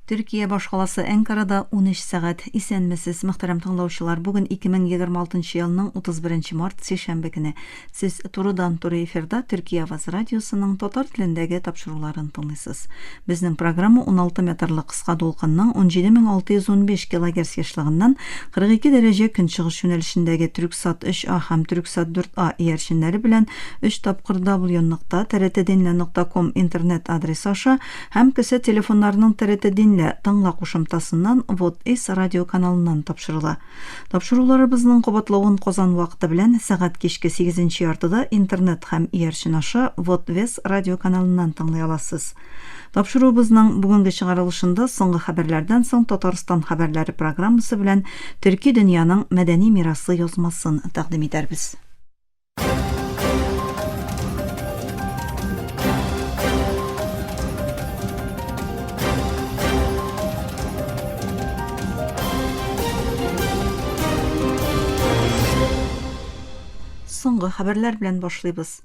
Төркия башкаласы Әнкарада 13 сәгать. Исәнмесез, мөхтәрәм тыңлаучылар. Бүген 2026 елның 31 март сишәмбе көне. Сез турыдан-туры эфирда Төркия Аваз радиосының татар телендәге тапшыруларын тыңлыйсыз. Безнең программа 16 метрлы кыска дулкынның 17615 кГц яшьлегеннән 42 дәрәҗә көнчыгыш юнәлешендәге Түрксат 3А һәм Түрксат 4А иярченнәре белән 3 тапкыр www.trtdinle.com интернет адресы аша һәм кесе телефоннарының TRT таңла кушымтасыннан Вот Эс радио каналыннан тапшырыла. Тапшыруларыбызның кабатлавын Казан вакыты белән сәгать кичке 8 яртыда интернет һәм иярчен аша Вот Вес радио каналыннан тыңлый аласыз. Тапшыруыбызның бүгенге чыгарылышында соңгы хәбәрләрдән соң Татарстан хәбәрләре программасы белән Төрки дөньяның мәдәни мирасы язмасын тәкъдим итәрбез. Соңгы хәбәрләр белән башлыйбыз.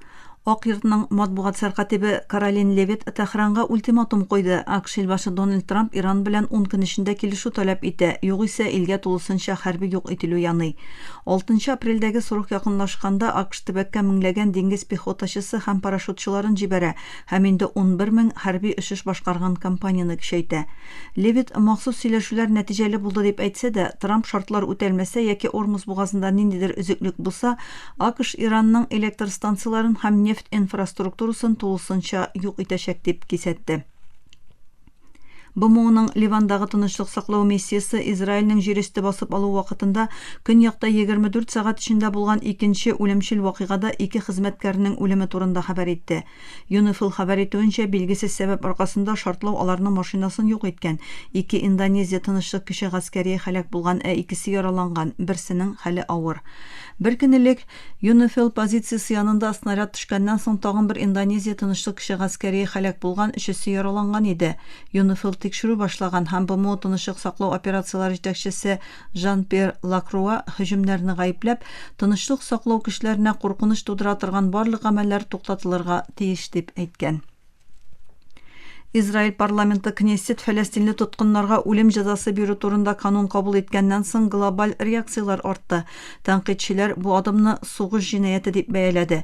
Ак йортның матбугат сәркатибе Каролин Левит Тәһранга ультиматум куйды. АКШ илбашы Дональд Трамп Иран белән 10 көн эчендә килешү таләп итә, югыйсә илгә тулысынча хәрби юк ителү яный. 6 апрельдәге срок якынлашканда АКШ төбәккә меңләгән диңгез пехотачысы һәм парашютчыларын җибәрә, һәм инде 11 мең хәрби очыш башкарган компанияны көчәйтә. Левит махсус сөйләшүләр нәтиҗәле булды дип әйтсә дә, Трамп шартлар үтәлмәсә яки Ормуз бугазында ниндидер өзеклек булса, АКШ Иранның электр станцияларын һәм нефть инфраструктурасын тулысынча юк итәчәк дип кисәтте. БМОның Ливандагы тынычлык саклау миссиясе Израильнең җир өсте басып алу вакытында көньякта 24 сәгать эчендә булган икенче үлемчел вакыйгада 2 хезмәткәрнең үлеме турында хәбәр итте. ЮНИФИЛ хәбәр итүенчә, билгесез сәбәп аркасында шартлау аларның машинасын юк иткән. 2 Индонезия тынычлык кеше гаскәри һәлак булган, икесе яраланган, берсенең хәле авыр. Бер көн элек ЮНИФИЛ позициясе янында снаряд төшкәннән соң тагын бер Индонезия тынычлык кеше гаскәри һәлак булган, өчесе яраланган иде. ЮНИФИЛ тикшерү башлаган һәм БМО тынычлык саклау операциялары җитәкчесе Жан-Пьер Лакруа һөҗүмнәрне гаепләп, тынычлык саклау кешеләренә куркыныч тудыра торган барлык гамәлләр туктатылырга тиеш дип әйткән. Израиль парламенты Кнессет Фәләстинле тоткыннарга үлем җәзасы бирү турында канун кабул иткәннән соң глобаль реакциялар артты. Тәнкыйтьчеләр бу адымны сугыш җинаяте дип бәяләде.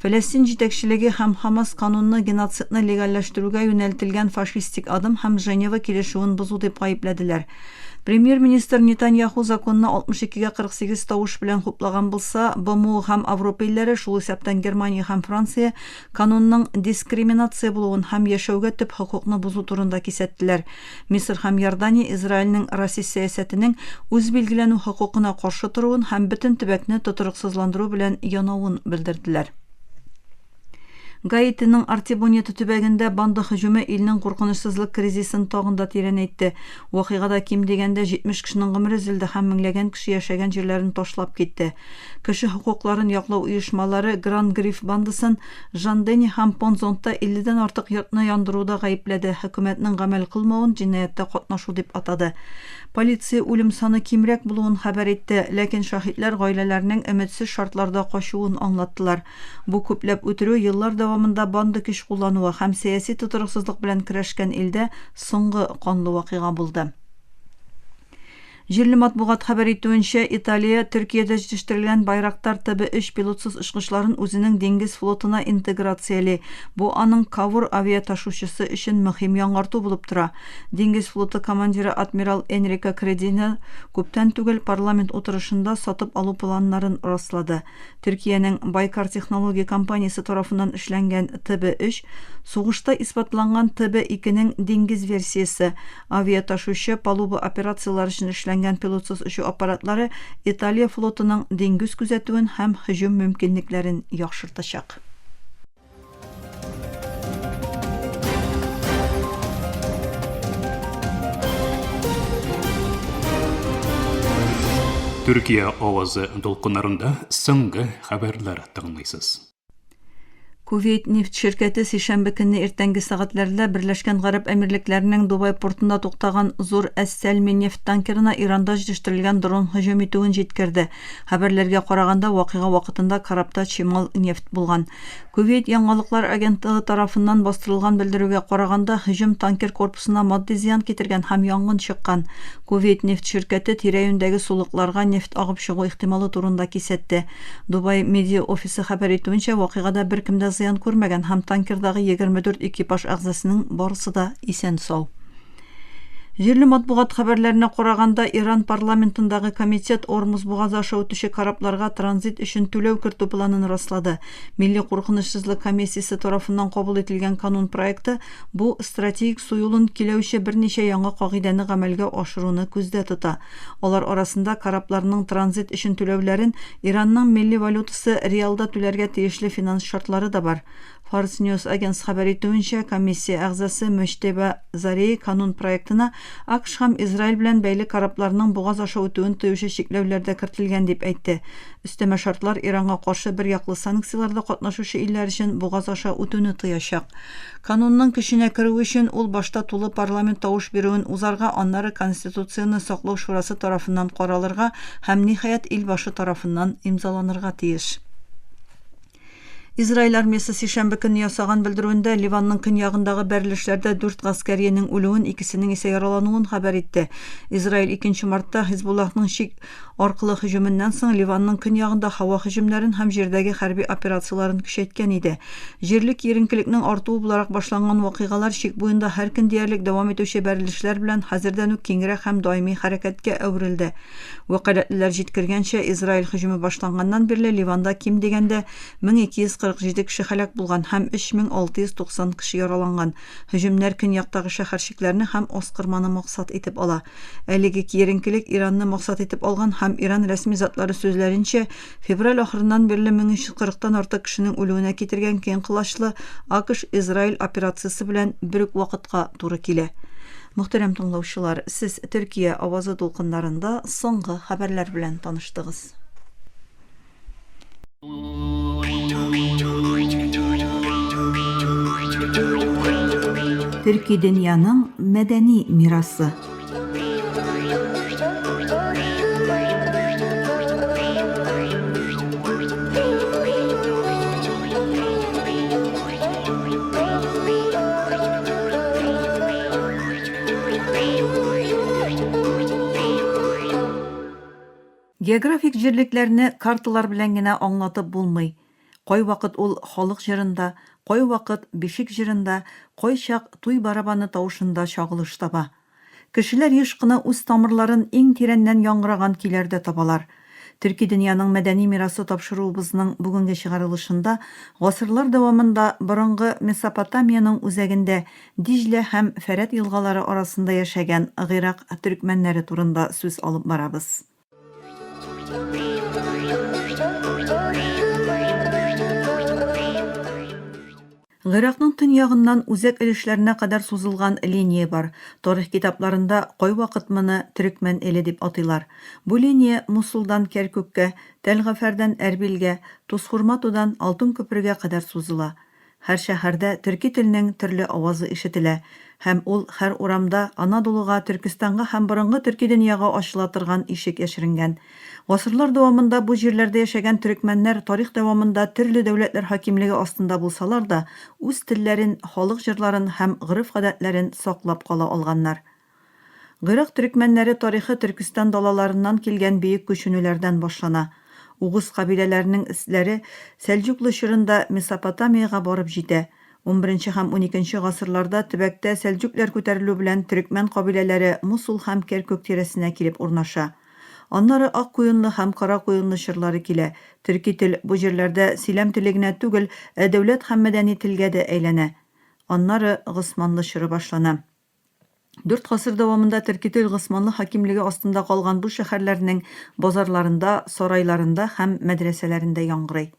Фәләстин җитәкчелеге һәм Хамас канунны геноцидны легалләштерүгә юнәлтелгән фашистик адым һәм Женева килешүен бозу дип гаепләделәр. Премьер-министр Нетаньяху законны 62-гә 48 тавыш белән хуплаган булса, БМО һәм Европа илләре, шул исәптән Германия һәм Франция, канунның дискриминация булуын һәм яшәүгә төп хокукны бозу турында кисәттеләр. Мисыр һәм Иордания Израильнең расист сәясәтенең үз билгеләнү хокукына каршы торуын һәм бөтен төбәкне тотрыксызландыру белән янавын белдерделәр. Гаитиның Артибонеты төбәгендә банда һөҗүме илнең куркынычсызлык кризисын тагын да тирәнәйтте. Вакыйгада ким дигәндә 70 кешенең гомере өзелде һәм меңләгән кеше яшәгән җирләрен ташлап китте. Кеше хокукларын яклау оешмалары Гранд Гриф бандасын Жандени һәм Понзонтта 50-дән артык йортны яндыруда гаепләде. Хөкүмәтнең гамәл кылмавын җинаятьтә катнашу дип атады. Полиция үлем саны кимрәк булуын хәбәр итте, ләкин шаһитлар гаиләләренең өметсез шартларда качуын аңлаттылар. Бу күпләп үтерү еллар дәвамында банда көч куллануы һәм сәяси тотрыксызлык белән көрәшкән илдә соңгы канлы вакыйга булды. Җирле матбугат хәбәр итүенчә, Италия Төркиядә җитештерелгән Байрактар ТБ3 пилотсыз очкычларын үзенең диңгез флотына интеграцияле. Бу аның Кавур авиаташучысы өчен мөһим яңарту булып тора. Диңгез флоты командиры адмирал Энрико Кредина күптән түгел парламент утырышында сатып алу планнарын раслады. Төркиянең Байкар технология компаниясе тарафыннан эшләнгән ТБ3 сугышта исбатланган ТБ2-нең диңгез версиясе. Авиаташучы палуба операциялары өчен эшләнгән пилотсыз очу аппаратлары Италия флотының диңгез күзәтүен һәм һөҗүм мөмкинлекләрен яхшыртачак. Төркия авазы дулкыннарында соңгы хәбәрләр тыңлыйсыз. Kuveyt нефт şirkәте сишәмбе көнне иртәнге сәгатьләрдә Берләшкән Гарәп Әмирлекләренең Дубай портында туктаган зур Әс-Сәлми нефт танкерына Иранда җитештерелгән дрон һөҗүм итүен җиткерде. Хәбәрләргә караганда, вакыйга вакытында карапта чимал нефт булган. Кувейт яңалыклар агентлыгы тарафыннан бастырылган белдерүгә караганда, һөҗүм танкер корпусына матди зыян китергән һәм янгын чыккан. Кувейт нефт şirkәте тирә-юньдәге сулыкларга нефт агып чыгу ихтималы турында кисәтте. Дубай медиа офисы хәбәр итүенчә, вакыйгада беркем дә зыян күрмәгән һәм танкердагы 24 экипаж әгъзасының барысы да исән сау. Җирле матбугат хәбәрләренә караганда, Иран парламентындагы комитет Ормуз бугазы аша үтүче корабларга транзит өчен түләү кертү планын раслады. Милли куркынычсызлык комиссиясе тарафыннан кабул ителгән канун проекты бу стратегик су юлын киләүче берничә яңа кагыйдәне гамәлгә ашыруны күздә тота. Алар арасында корабларның транзит өчен түләүләрен Иранның милли валютасы реалда түләргә тиешле финанс шартлары да бар. Fars News Agence хәбәр итүенчә, комиссия әгъзасы Мөҗтәбә Зарей канун проектына АКШ һәм Израиль белән бәйле корабларның бугаз аша үтүен тыючы чикләүләр дә кертелгән дип әйтте. Өстәмә шартлар Иранга каршы бер яклы санкцияларда катнашучы илләр өчен бугаз аша үтүне тыячак. Канунның көченә керү өчен ул башта тулы парламент тавыш бирүен узарга, аннары Конституцияны саклау шурасы тарафыннан каралырга һәм ниһаять ил башы тарафыннан имзаланырга тиеш. Израиль армиясы сишәмбе көнне ясаган белдерүендә Ливанның көньягындагы бәрелешләрдә 4 гаскәриянең үлүен, икесенең исә яралануын хәбәр итте. Израиль 2 мартта Хизбуллахның шик аркылы һөҗүменнән соң Ливанның көньягында һава һөҗүмнәрен һәм җирдәге хәрби операцияларын көчәйткән иде. Җирлек еренкелекнең артуы буларак башланган вакыйгалар шик буенда һәр көн диярлек дәвам итүче бәрелешләр белән хәзердән үк киңрәк һәм даими хәрәкәткә әверелде. Вәкаләтләр җиткергәнчә, Израиль һөҗүме башланганнан бирле Ливанда ким дигәндә 1247 кеше һәлак булган һәм 3690 кеше яраланган. Һөҗүмнәр көньяктагы шәһәрчекләрне һәм аскырманы максат итеп ала. Әлеге еренкелек Иранны максат итеп алган һәм Иран рәсми затлары сүзләренчә, февраль ахырыннан бирле 1340-тан артык кешенең үлүенә китергән киң кылачлы АКШ-Израиль операциясе белән бер үк вакытка туры килә. Мөхтәрәм тыңлаучылар, сез Төркия авазы дулкыннарында соңгы хәбәрләр белән таныштыгыз. Төрки дөньяның мәдәни мирасы. Географик җирлекләрне карталар белән генә аңлатып булмый. Кай вакыт ул халык җырында, кай вакыт бишек җырында, кай чак туй барабаны тавышында чагылыш таба. Кешеләр еш кына үз тамырларын иң тирәннән яңгыраган көйләрдә табалар. Төрки дөньяның мәдәни мирасы тапшыруыбызның бүгенге чыгарылышында гасырлар дәвамында борынгы Месопотамиянең үзәгендә Диҗлә һәм Фәрәт елгалары арасында яшәгән Гыйрак төркмәннәре турында сүз алып барабыз. Гыйракның төньягыннан үзәк өлешләренә кадәр сузылган линия бар. Тарих китапларында кай вакыт моны төркмән эле дип атыйлар. Бу линия Мусулдан Кәркүккә, Тәлгафәрдән Әрбилгә, Тусхурматудан Алтын күпергә кадәр сузыла. Һәр шәһәрдә төрки теленең төрле авазы ишетелә һәм ул һәр урамда Анадолуга, Төркистанга һәм борынгы төрки дөньяга ачыла торган ишек яшеренгән. Гасырлар дәвамында бу җирләрдә яшәгән төркмәннәр тарих дәвамында төрле дәүләтләр хакимлеге астында булсалар да, үз телләрен, халык җырларын һәм гырыф-гадәтләрен саклап кала алганнар. Гыйрак төркмәннәре тарихы Төркистан далаларыннан килгән бөек күченүләрдән башлана. Угыз кабиләләренең эсләре Сәлҗуклы чорында Месопотамиягә барып җитә. 11 һәм 12 гасырларда төбәктә Сәлҗүкләр күтәрелү белән төркмән кабиләләре Мусул һәм Кәркүк тирәсенә килеп урнаша. Аннары ак куенлы һәм кара куенлы чырлары килә. Төрки тел бу җирләрдә сөйләм теле генә түгел, дәүләт һәм мәдәни телгә дә әйләнә. Аннары Госманлы чоры башлана. 4 гасыр дәвамында төрки тел Госманлы хакимлеге астында калган бу шәһәрләрнең базарларында, сарайларында һәм мәдрәсәләрендә яңгырый.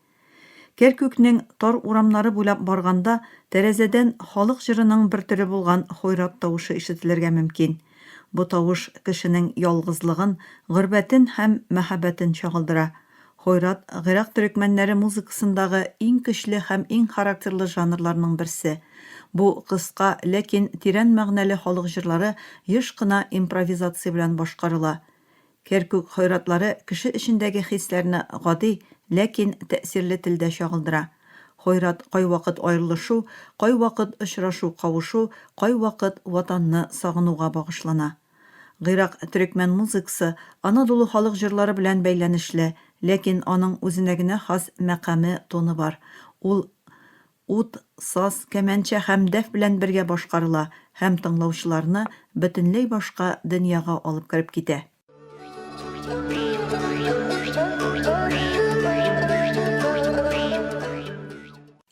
Кәркүкнең тар урамнары буйлап барганда, тәрәзәдән халык җырының бер төре булган хойрак тавышы ишетелергә мөмкин. Бу тавыш кешенең ялгызлыгын, гырбәтен һәм мәхәббәтен чагылдыра. Хойрат Гыйрак төрекмәннәре музыкасындагы иң көчле һәм иң характерлы жанрларның берсе. Бу кыска, ләкин тирән мәгънәле халык җырлары еш кына импровизация белән башкарыла. Керкүк хойратлары кеше эчендәге хисләрне гади, ләкин тәэсирле телдә чагылдыра. Хойрат кайвакыт аерылышу, кайвакыт очрашу, кавышу, кайвакыт ватанны сагынуга багышлана. Гыйрак төрекмән музыкасы Анадолу халык җырлары белән бәйләнешле, ләкин аның үзенә генә хас мәкаме, тоны бар. Ул ут, саз, кәмәнчә һәм дәф белән бергә башкарыла һәм тыңлаучыларны бөтенләй башка дөньяга алып кереп китә.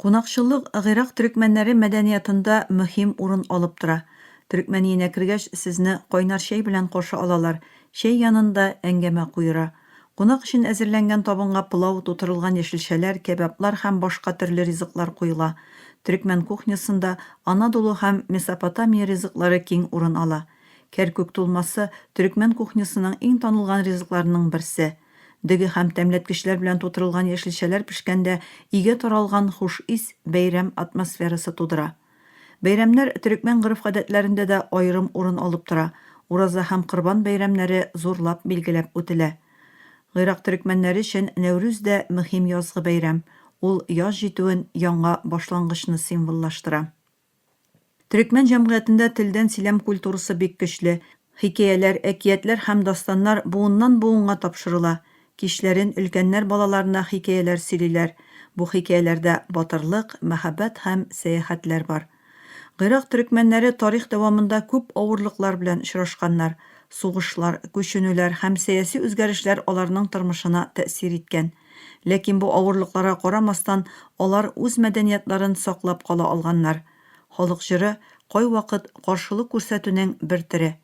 Кунакчылык Гыйрак төрекмәннәре мәдәниятында мөһим урын алып тора. Төрекмәниенә кергәч, сезне кайнар чәй белән каршы алалар. Чәй янында әңгәмә куера. Кунак өчен әзерләнгән табынга пылау, тутырылган яшелчәләр, кебаблар һәм башка төрле ризыклар куела. Төрекмән кухнясында Анадолу һәм Месопотамия ризыклары киң урын ала. Керкүк тулмасы төрекмән кухнясының иң танылган ризыкларының берсе. Диге һәм тәмләткечләр белән тутырылган яшелчәләр пешкәндә игә таралган хуш ис бәйрәм атмосферасы тудыра. Бәйрәмнәр төрекмән гореф-гадәтләрендә дә аерым урын алып тора. Ураза һәм Корбан бәйрәмнәре зурлап билгеләп үтелә. Гыйрак төрекмәннәре өчен Нәүрүз дә мөһим язгы бәйрәм. Ул яз җитүен, яңа башлангычны символлаштыра. Төрекмән җәмгыятендә телдән сөйләм культурасы бик көчле. Хикәяләр, әкиятләр һәм дастаннар буыннан буынга тапшырыла. Кичләрен өлкәннәр балаларына хикәяләр сөйлиләр. Бу хикәяләрдә батырлык, мәхәббәт һәм сәяхәтләр бар. Гыйрак төрекмәннәре тарих дәвамында күп авырлыклар белән очрашканнар. Сугышлар, күченүләр һәм сәяси үзгәрешләр аларның тормышына тәэсир иткән. Ләкин бу авырлыкларга карамастан, алар үз мәдәниятларын саклап кала алганнар. Халык җыры кайвакыт каршылык күрсәтүнең бер төре.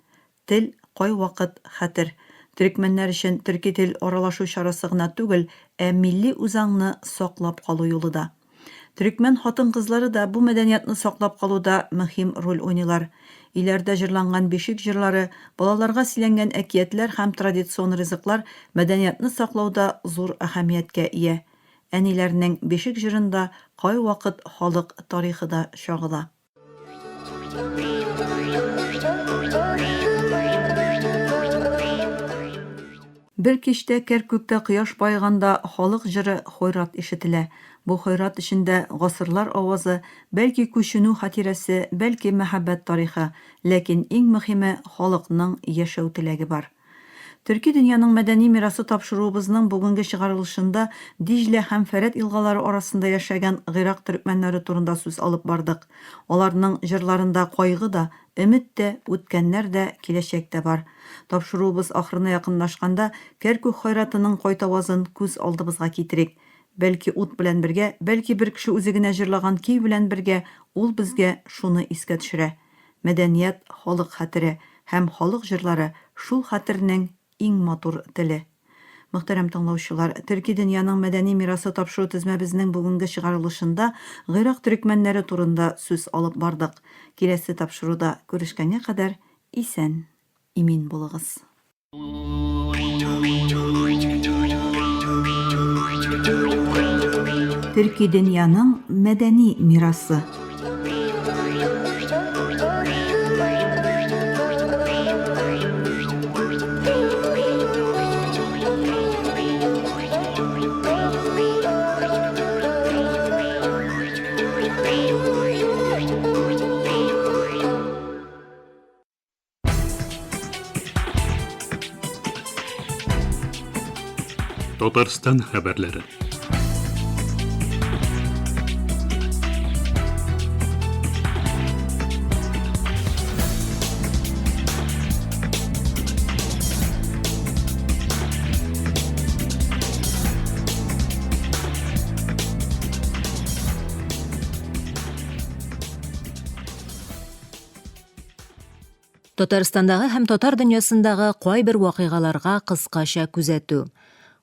Тел кайвакыт хәтер. Төрекмәннәр өчен төрки тел аралашу чарасы гына түгел, милли үзаңны саклап калу юлы да. Төрекмән хатын-кызлары да бу мәдәниятны саклап калуда мөһим роль уйныйлар. Иләрдә җырланган бишек җырлары, балаларга сөйләнгән әкиятләр һәм традицион ризыклар мәдәниятны саклауда зур әһәмияткә ия. Әниләрнең бишек җырында кайвакыт халык тарихы да чагыла. Бер кичтә Керкүктә кояш байганда халык җыры хойрат ишетелә. Бу хойрат эчендә гасырлар авазы, бәлки күченү хатирәсе, бәлки мәхәббәт тарихы, ләкин иң мөһиме халыкның яшәү теләге бар. Төрки дөньяның мәдәни мирасы тапшыруыбызның бүгенге чыгарылышында Диҗлә һәм Фәрәт елгалары арасында яшәгән Гыйрак төрекмәннәре турында сүз алып бардык. Аларның җырларында кайгы да, өмет тә, үткәннәр дә, киләчәк тә бар. Тапшыруыбыз ахырына якынлашканда Керкүк хойратының кайтавазын күз алдыбызга китерик. Бәлки ут белән бергә, бәлки бер кеше үзе генә җырлаган көй белән бергә ул безгә шуны искә төшерә. Мәдәният халык хәтере һәм халык җырлары шул хәтернең иң матур теле. Мөхтәрәм тыңлаучылар, Төрки дөньяның мәдәни мирасы тапшыру тезмәбезнең бүгенге чыгарылышында Гыйрак төрекмәннәре турында сүз алып бардык. Киләсе тапшыруда күрешкәнгә кадәр исән, имин булыгыз. Төрки дөньяның мәдәни мирасы. Татарстан хәбәрләре. Татарстандагы һәм татар дөньясындагы кайбер вакыйгаларга кыскача күзәтү.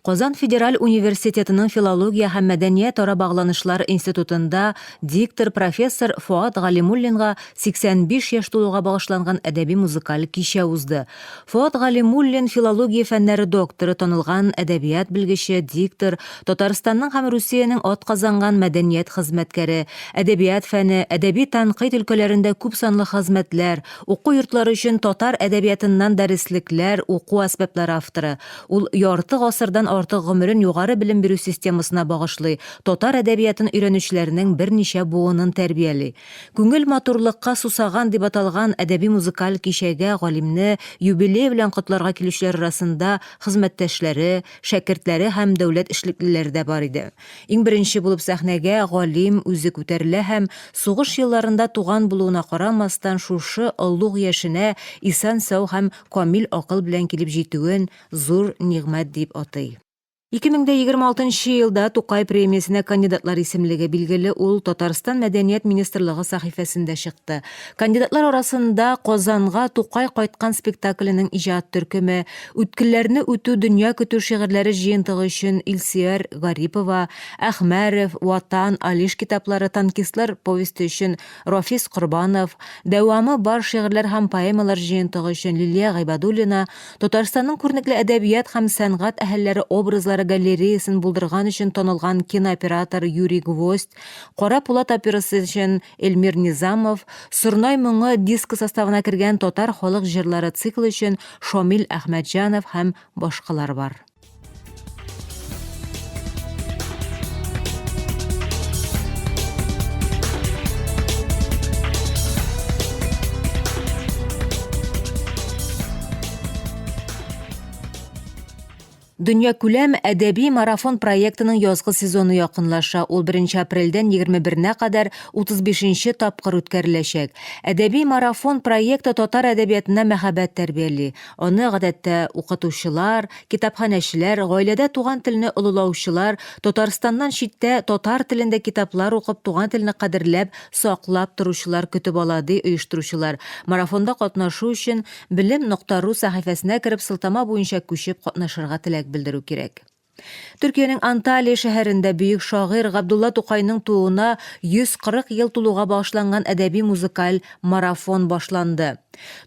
Qozan Federal Universitetinin Filologiya һәм мәдәният ара багланышлар институтында диктор профессор Фуат Галимуллинга 85 яшь тулуга багышланган әдәби музыкаль кичә узды. Фуат Галимуллин филология фәннәре докторы, танылган әдәбият белгече, диктор, Татарстанның һәм Русиянең атказанган мәдәният хезмәткәре, әдәбият фәне, әдәби тәнкыйть өлкәләрендә күп санлы хезмәтләр, уку йортлары өчен татар әдәбиятыннан дәреслекләр, уку әсбаплары авторы. Ул ярты гасырдан артык гомерен югары белем бирү системасына багышлый, татар әдәбиятын өйрәнүчеләрнең берничә буынын тәрбияли. Күңел матурлыкка сусаган дип аталган әдәби музыкаль кичәгә галимне юбилей белән котларга килүчеләр арасында хезмәттәшләре, шәкертләре һәм дәүләт эшлеклеләре дә бар иде. Иң беренче булып сәхнәгә галим үзе күтәрелә һәм сугыш елларында туган булуына карамастан шушы олуг яшенә исән-сау һәм камил акыл белән килеп җитүен зур нигъмәт дип атый. 2026 елда Тукай премиясенә кандидатлар исемлеге билгеле, ул Татарстан мәдәният министрлыгы сәхифәсендә чыкты. Кандидатлар арасында Казанга Тукай кайткан спектакленең иҗат төркеме, үткелләрне үтү дөнья көтү шигырьләре җыентыгы өчен Илсияр Гарипова, Әхмәров, Ватан, Алиш китаплары, Танкистлар повесте өчен Рафис Корбанов, дәвамы бар шигырьләр һәм поэмалар җыентыгы өчен Лилия Гайбадуллина, Татарстанның күренекле әдәбият һәм сәнгать әһелләре образлары галереясын булдырган өчен танылган кинооператор Юрий Гвоздь, Кара Пулат операсы өчен Эльмир Низамов, Сырнай моңы диск составына кергән татар халык җырлары циклы өчен Шамил Әхмәтҗанов һәм башкалар бар. Дөнья күләм әдәби марафон проектының язгы сезоны якынлаша. Ул 1 апрельдән 21-нә кадәр 35-нче тапкыр үткәреләчәк. Әдәби марафон проекты татар әдәбиятына мәхәббәт тәрбияли. Аны гадәттә укытучылар, китапханәчеләр, гаиләдә туган телне олылаучылар, Татарстаннан читтә татар телендә китаплар укып, туган телне кадерләп, саклап торучылар көтеп ала ди оештыручылар. Марафонда катнашу өчен bilim.ru сәхифәсенә кереп, сылтама буенча күчеп катнашырга теләк белдерү кирәк. Төркиянең Анталия шәһәрендә бөек шагыйрь Габдулла Тукайның тууына 140 ел тулуга багышланган әдәби музыкаль марафон башланды.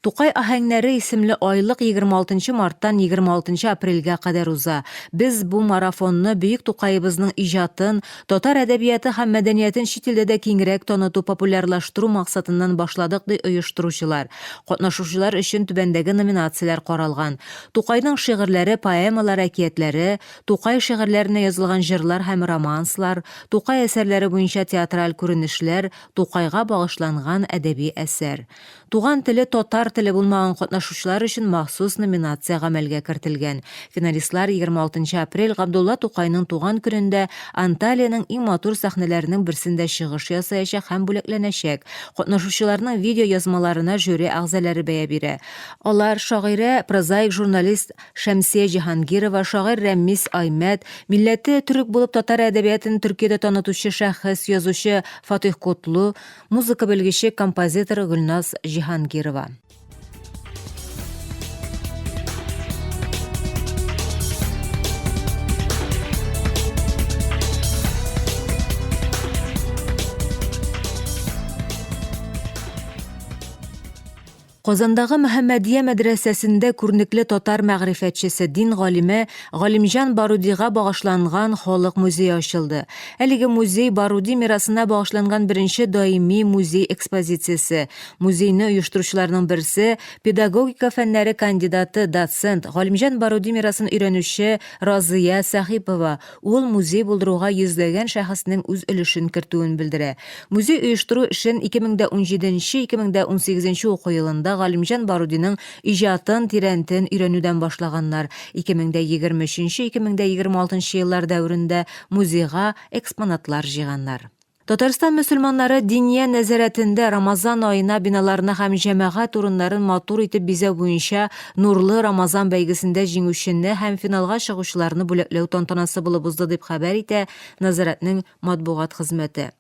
Тукай аһәңнәре исемле айлык 26 марттан 26 апрельгә кадәр уза. Без бу марафонны бөек Тукайыбызның иҗатын, татар әдәбияты һәм мәдәниятен чит илдә дә киңрәк таныту, популярлаштыру максатыннан башладык ди оештыручылар. Катнашучылар өчен түбәндәге номинацияләр каралган: Тукайның шигырьләре, поэмалар, әкиятләре, Тукай шигырьләренә язылган җырлар һәм романслар, Тукай әсәрләре буенча театраль күренешләр, Тукайга багышланган әдәби әсәр. Туган теле татар теле булмаган катнашучылар өчен махсус номинация гамәлгә кертелгән. Финалистлар 26 апрель Габдулла Тукайның туган көнендә Анталиянең иң матур сәхнәләренең берсендә чыгыш ясаячак һәм бүләкләнәчәк. Катнашучыларның видео язмаларына жюри әгъзалары бәя бирә. Алар шагыйрә, прозаик журналист Шәмсия Җиһангирова, шагыйрь Рәмис Аймәт, милләте түрек булып татар әдәбиятын Төркиядә танытучы шәхес, язучы Фатих Котлу, музыка белгече, композитор Гөлназ Җиһангирова. Казандагы Мөхәммәдия мәдрәсәсендә күренекле татар мәгърифәтчесе, дин галиме Галимҗан Барудига багышланган халык музее ачылды. Әлеге музей Баруди мирасына багышланган беренче даими музей экспозициясе. Музейны оештыручыларның берсе педагогика фәннәре кандидаты, доцент Галимҗан Баруди мирасын өйрәнүче Разыя Сахипова. Ул музей булдыруга йөзләгән шәхеснең үз өлешен кертүен белдерә. Музей оештыру эшен 2017-2018 уку елында Галимҗан Барудиның иҗатын, тирәнтен өйрәнүдән башлаганнар. 2023-2026 еллар дәврендә музейга экспонатлар җыйганнар. Татарстан мөселманнары диния нәзарәтендә Рамазан айына биналарны һәм җәмәгать урыннарын матур итеп бизәү буенча Нурлы Рамазан бәйгесендә җиңүчене һәм финалга чыгучыларны бүләкләү тантанасы булып узды дип хәбәр итә нәзарәтнең матбугат хезмәте.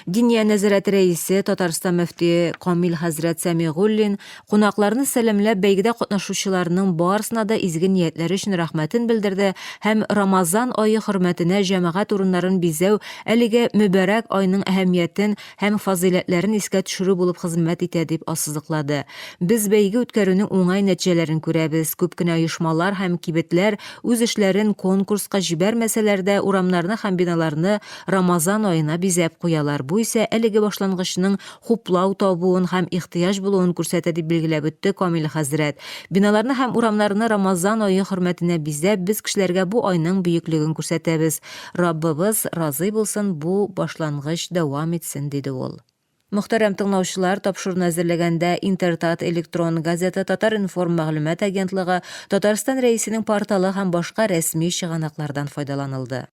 Диния нәзарәт рәисе Татарстан мөфтие Камил хәзрәт Сәмигуллин кунакларны сәламләп бәйгедә катнашучыларның барысына да изге ниятләре өчен рәхмәтен белдерде һәм Рамазан ае хөрмәтенә җәмәгать урыннарын бизәү әлеге мөбарәк айның әһәмиятен һәм фазиләтләрен искә төшерү булып хезмәт итә дип ассызыклады. Без бәйге үткәрүнең уңай нәтиҗәләрен күрәбез. Күп кенә оешмалар һәм кибетләр үз эшләрен конкурска җибәрмәсәләр дә урамнарны һәм биналарны Рамазан аена бизәп куялар. Бу исә әлеге башлангычның хуплау табуын һәм ихтыяҗ булуын күрсәтә дип билгеләп үтте Камил хәзрәт. Биналарны һәм урамнарны Рамазан ае хөрмәтенә бизәп, без кешеләргә бу айның бөеклеген күрсәтәбез. Раббыбыз разый булсын, бу башлангыч дәвам итсен, диде ул. Мөхтәрәм тыңлаучылар, тапшыруны әзерләгәндә Интертат электрон газета, Татар-информ мәгълүмат агентлыгы, Татарстан рәисенең порталы һәм башка рәсми чыганаклардан файдаланылды.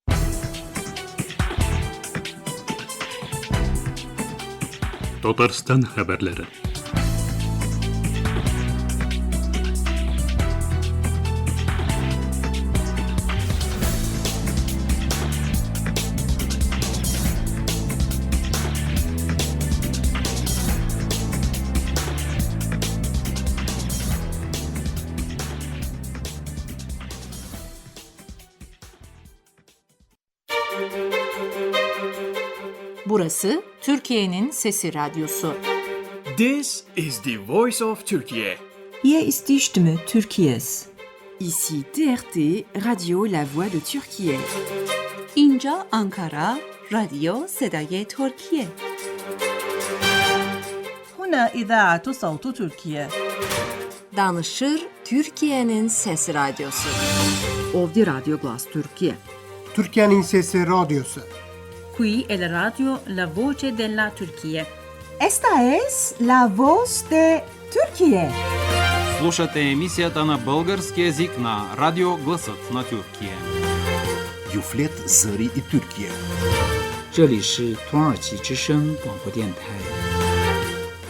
Татарстан хәбәрләре. Burası Türkiye'nin Sesi Radyosu. This is the voice of Turkey. Hier ist die Stimme Türkiye's. Ici TRT, Radio La Voix de Türkiye. اینجا آنکارا، رادیو صدای ترکیه. هنا إذاعة صوت تركيا. Danışır Türkiye'nin Sesi Radyosu. Ovdi Radio Glas Türkiye. Türkiye'nin Sesi Radyosu. Qui è la radio La Voce della Turchia. Esta es la voz de Türkiye. Слушате емисията на български език на Радио Гласът на Тюркия. Юфлет Зари и Türkiye. 这里是土耳其之声广播电台。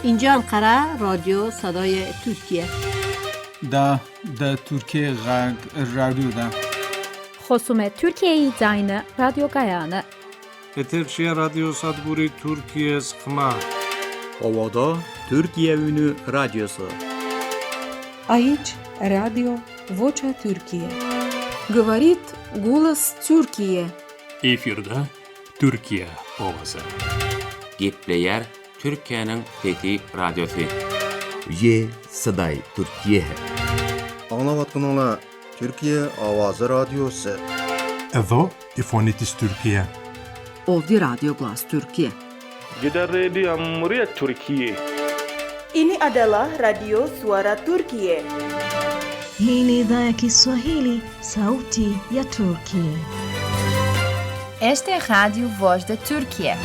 اینجا انقره رادیو صدای ترکیه. دا ترکیه رادیو خصوم ترکیه زاین رادیو گایانه. Eterçiye Radyo Sadburi Türkiye Sıkma. Ovada Türkiye Ünü Radyosu. Aici Radio Vocea Türkiye. Говорит голос Türkiye. Efirde Türkiye Ovası. Gepleyer Türkiye'nin Fethi Radyosu. Ye Saday Türkiye. Anlavatkanlar Türkiye Avazı Radyosu. Evo İfonitis Türkiye. Ovdi Radio Glas Türkiye. Gider Radio Cumhuriyet Türkiye. Ini adalah Radio Suara Turkiye. Hii ni idhaa ya Kiswahili, sauti ya Turkiye. Este es Radio Voz de Turkiye.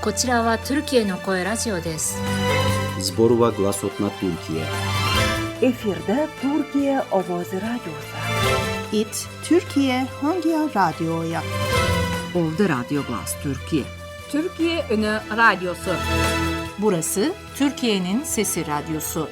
こちらはトルキエの声ラジオです。 Zborova Glasot na Türkiye. Efirde Türkiye Ovazı Radyosu. It Türkiye hangi radyoya? Ovdi Radio Glas Türkiye. Türkiye Ünü Radyosu. Burası Türkiye'nin Sesi Radyosu.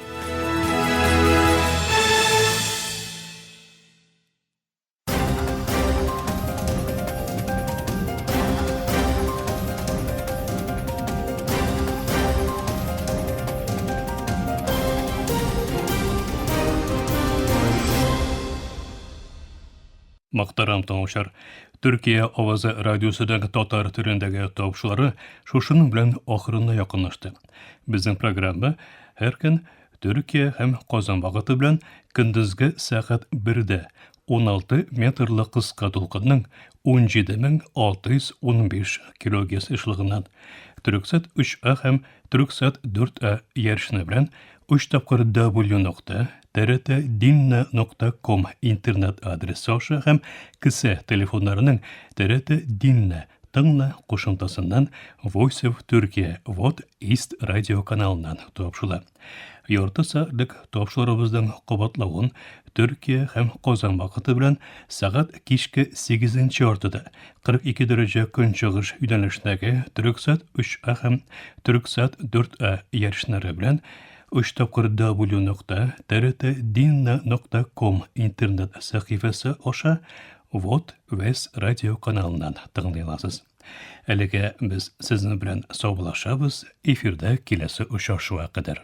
Мақтарам таңышар, Түркия Овазы радиосыдағы татар түріндегі тауышылары шушының білән ақырына яқынлашты. Біздің программа әр күн Түркия һәм Казан вакыты белән көндезге сәгать 1-дә 16 метрлы кыска толкынның 17615 килогерц эшлегеннән Түрксат 3А һәм Түрксат 4А ярышны белән 3 тапкыр w.trt.dinna.com интернет адресы аша һәм кесе телефоннарының TRT Dinna тыңна кушымтасыннан Voice of Turkey Вот East радио каналынан тапшыла. Ярты сәгатьлек тапшырыбызның кабатлавын Түркия һәм Казан вакыты белән сәгать кичке 8-нче артыда 42 дәрәҗә көнчыгыш юнәлешендәге Түрксат 3А һәм Түрксат 4А ярышлары белән 3 тапкыр w.trt.dinna.com интернет сәхифәсе аша Вот Вес радио каналынан тыңлый аласыз. Әлегә без сезнең белән саубуллашабыз, эфирдә киләсе очрашуга кадәр.